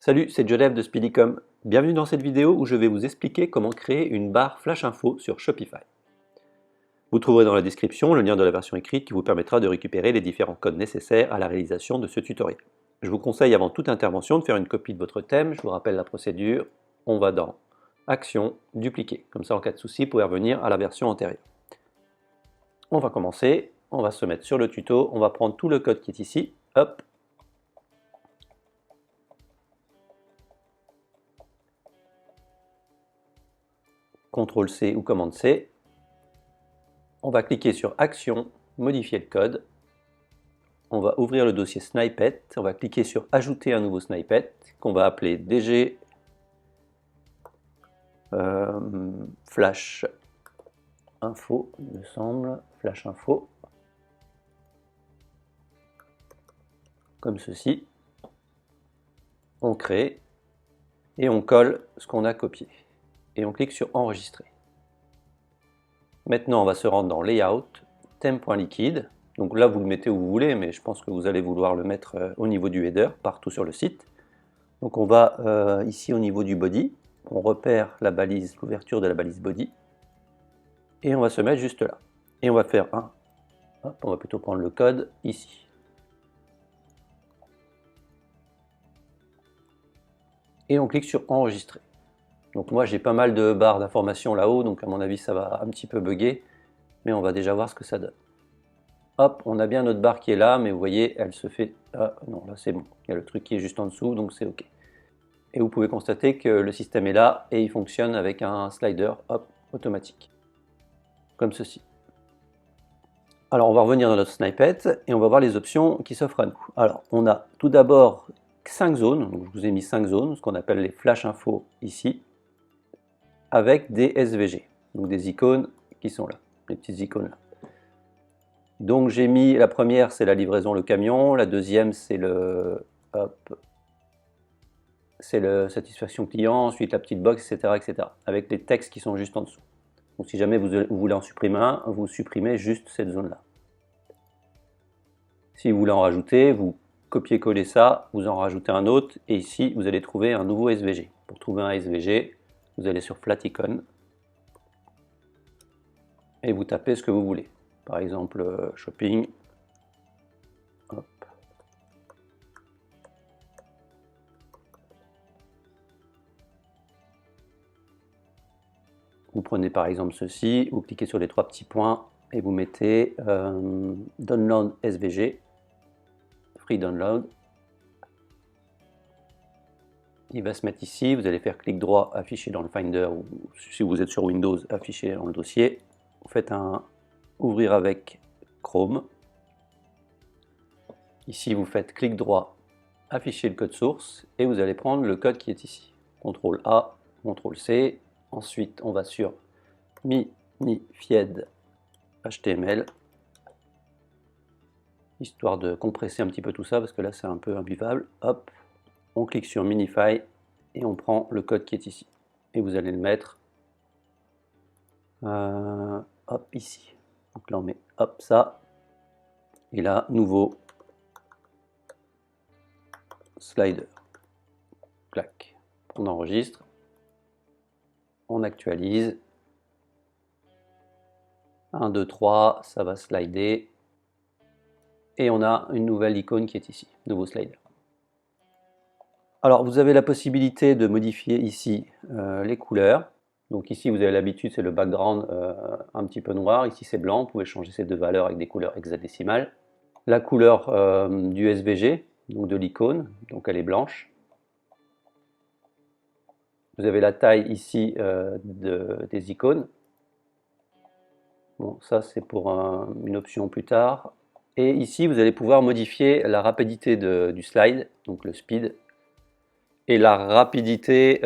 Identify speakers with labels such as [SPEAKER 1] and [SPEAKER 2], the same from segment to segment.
[SPEAKER 1] Salut, c'est Joseph de Speedycom. Bienvenue dans cette vidéo où je vais vous expliquer comment créer une barre flash info sur Shopify. Vous trouverez dans la description le lien de la version écrite qui vous permettra de récupérer les différents codes nécessaires à la réalisation de ce tutoriel. Je vous conseille avant toute intervention de faire une copie de votre thème. Je vous rappelle la procédure. On va dans Action, Dupliquer. Comme ça, en cas de souci, vous pouvez revenir à la version antérieure. On va commencer. On va se mettre sur le tuto. On va prendre tout le code qui est ici. Hop. CTRL-C ou commande-C. On va cliquer sur Action, modifier le code. On va ouvrir le dossier Snippet. On va cliquer sur Ajouter un nouveau snippet qu'on va appeler DG Flash Info, il me semble, Flash Info, comme ceci. On crée et on colle ce qu'on a copié. Et on clique sur Enregistrer. Maintenant, on va se rendre dans Layout, thème.liquide. Donc là, vous le mettez où vous voulez, mais je pense que vous allez vouloir le mettre au niveau du header, partout sur le site. Donc on va ici au niveau du body, on repère la balise, l'ouverture de la balise body, et on va se mettre juste là. Et on va faire un, hop, on va plutôt prendre le code ici. Et on clique sur Enregistrer. Donc moi j'ai pas mal de barres d'informations là-haut, donc à mon avis ça va un petit peu bugger, mais on va déjà voir ce que ça donne. Hop, on a bien notre barre qui est là, mais vous voyez, elle se fait... Ah non, là c'est bon, il y a le truc qui est juste en dessous, donc c'est OK. Et vous pouvez constater que le système est là et il fonctionne avec un slider hop, automatique, comme ceci. Alors on va revenir dans notre snippet et on va voir les options qui s'offrent à nous. Alors on a tout d'abord 5 zones, donc je vous ai mis 5 zones, ce qu'on appelle les flash infos ici, avec des SVG, donc des icônes qui sont là, les petites icônes là. Donc j'ai mis, la première c'est la livraison, le camion, la deuxième c'est le... Hop, c'est la satisfaction client, ensuite la petite box, etc., etc., avec les textes qui sont juste en dessous. Donc si jamais vous voulez en supprimer un, vous supprimez juste cette zone-là. Si vous voulez en rajouter, vous copiez-collez ça, vous en rajoutez un autre, et ici vous allez trouver un nouveau SVG. Pour trouver un SVG, vous allez sur Flat Icon, et vous tapez ce que vous voulez. Par exemple, shopping. Hop. Vous prenez par exemple ceci, vous cliquez sur les trois petits points et vous mettez Download SVG, Free Download. Il va se mettre ici, vous allez faire clic droit, afficher dans le Finder, ou si vous êtes sur Windows, afficher dans le dossier. Vous faites un Ouvrir avec Chrome. Ici, vous faites clic droit, afficher le code source, et vous allez prendre le code qui est ici. CTRL A, CTRL C. Ensuite, on va sur Minified HTML, histoire de compresser un petit peu tout ça, parce que là, c'est un peu imbuvable. Hop, on clique sur Minify, et on prend le code qui est ici. Et vous allez le mettre hop, ici. Donc là, on met hop, ça. Et là, nouveau slider. Clac. On enregistre. On actualise. 1, 2, 3, ça va slider. Et on a une nouvelle icône qui est ici, nouveau slider. Alors, vous avez la possibilité de modifier ici les couleurs. Donc ici, vous avez l'habitude, c'est le background un petit peu noir. Ici, c'est blanc. Vous pouvez changer ces deux valeurs avec des couleurs hexadécimales. La couleur du SVG, donc de l'icône, donc elle est blanche. Vous avez la taille ici des icônes. Bon, ça c'est pour une option plus tard. Et ici, vous allez pouvoir modifier la rapidité du slide, donc le speed, et la rapidité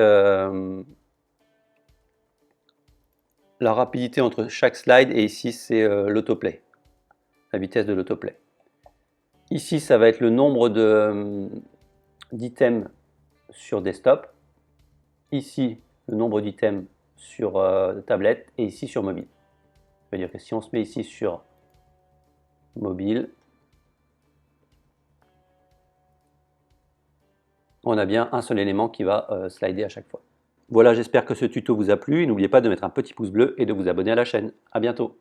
[SPEAKER 1] entre chaque slide, et ici c'est l'autoplay, la vitesse de l'autoplay. Ici, ça va être le nombre d'items sur desktop. Ici, le nombre d'items sur tablette et ici sur mobile. C'est-à-dire que si on se met ici sur mobile, on a bien un seul élément qui va slider à chaque fois. Voilà, j'espère que ce tuto vous a plu. N'oubliez pas de mettre un petit pouce bleu et de vous abonner à la chaîne. À bientôt.